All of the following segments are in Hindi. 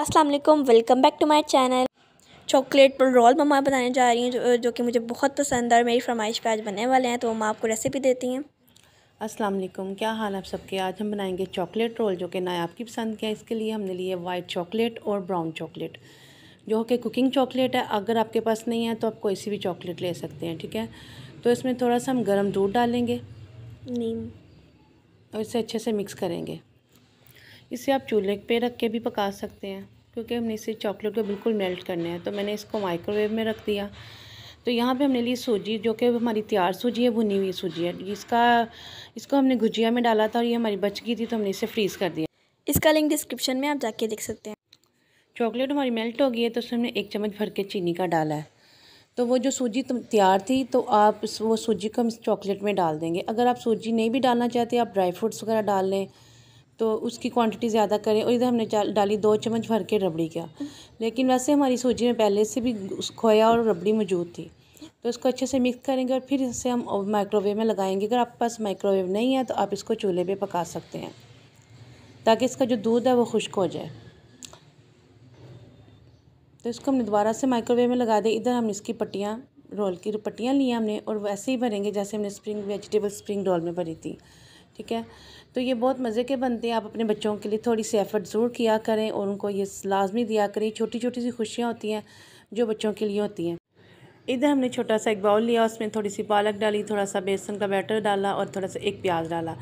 अस्सलाम वालेकुम, welcome back to my channel. Chocolate roll mama बनाने जा रही हैं जो कि मुझे बहुत पसंद है और मेरी फरमाइश पे आज बनने वाले हैं, तो मम्मा आपको रेसिपी देती हैं। अस्सलाम वालेकुम, क्या हाल है आप सबके। आज हम बनाएंगे चॉकलेट रोल जो कि ना आपकी पसंद के हैं। इसके लिए हमने लिए वाइट चॉकलेट और ब्राउन चॉकलेट जो कि कुकिंग चॉकलेट है। अगर आपके पास नहीं है तो आप कोई सी भी चॉकलेट ले सकते हैं, ठीक है। तो इसमें थोड़ा सा हम गर्म दूध डालेंगे नीम और इसे अच्छे से मिक्स करेंगे। इसे आप चूल्हे पे रख के भी पका सकते हैं क्योंकि हमने इसे चॉकलेट को बिल्कुल मेल्ट करने हैं। तो मैंने इसको माइक्रोवेव में रख दिया। तो यहाँ पे हमने ली सूजी जो कि हमारी तैयार सूजी है, भुनी हुई सूजी है। इसको हमने गुजिया में डाला था और ये हमारी बच गई थी तो हमने इसे फ्रीज़ कर दिया। इसका लिंक डिस्क्रिप्शन में आप जाके देख सकते हैं। चॉकलेट हमारी मेल्ट हो गई है तो उसमें हमने 1 चम्मच भर के चीनी का डाला है। तो वो जो सूजी तैयार थी तो आप वो सूजी को हम इस चॉकलेट में डाल देंगे। अगर आप सूजी नहीं भी डालना चाहते, आप ड्राई फ्रूट्स वगैरह डाल लें तो उसकी क्वांटिटी ज़्यादा करें। और इधर हमने डाली 2 चम्मच भर के रबड़ी का, लेकिन वैसे हमारी सूजी में पहले से भी खोया और रबड़ी मौजूद थी। तो इसको अच्छे से मिक्स करेंगे और फिर इसे हम माइक्रोवेव में लगाएंगे। अगर आपके पास माइक्रोवेव नहीं है तो आप इसको चूल्हे पे पका सकते हैं ताकि इसका जो दूध है वो खुश्क हो जाए। तो इसको हमने दोबारा से माइक्रोवेव में लगा दिया। इधर हमने इसकी पट्टियाँ, रोल की पट्टियाँ ली हमने और वैसे ही भरेंगे जैसे हमने वेजिटेबल स्प्रिंग रोल में भरी थी, ठीक है। तो ये बहुत मज़े के बनते हैं। आप अपने बच्चों के लिए थोड़ी सी एफ़र्ट ज़रूर किया करें और उनको ये लाजमी दिया करें। छोटी छोटी सी खुशियाँ होती हैं जो बच्चों के लिए होती हैं। इधर हमने छोटा सा एक बाउल लिया, उसमें थोड़ी सी पालक डाली, थोड़ा सा बेसन का बैटर डाला और थोड़ा सा एक प्याज डाला।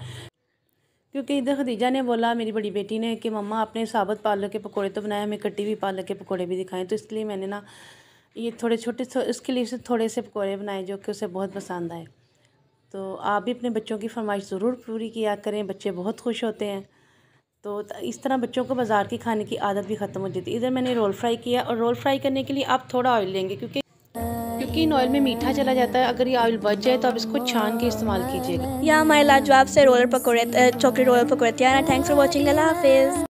क्योंकि इधर खदीजा ने बोला, मेरी बड़ी बेटी ने, कि मम्मा आपने साबुत पालक के पकोड़े तो बनाए, हमें कटी हुई पालक के पकोड़े भी दिखाएं। तो इसलिए मैंने ना ये थोड़े छोटे उसके लिए थोड़े से पकोड़े बनाए जो कि उसे बहुत पसंद आए। तो आप भी अपने बच्चों की फरमाइश ज़रूर पूरी किया करें, बच्चे बहुत खुश होते हैं। तो इस तरह बच्चों को बाज़ार की खाने की आदत भी ख़त्म हो जाती है। इधर मैंने रोल फ्राई किया और रोल फ्राई करने के लिए आप थोड़ा ऑयल लेंगे क्योंकि इन ऑयल में मीठा चला जाता है। अगर ये ऑयल बच जाए तो आप इसको छान के इस्तेमाल कीजिएगा। या हमारे लाजवाब से रोलर पकौड़े, चॉकलेट रोलर पकौड़े तैयार हैं। थैंक्स फॉर वॉचिंग, अल्लाह हाफिज़।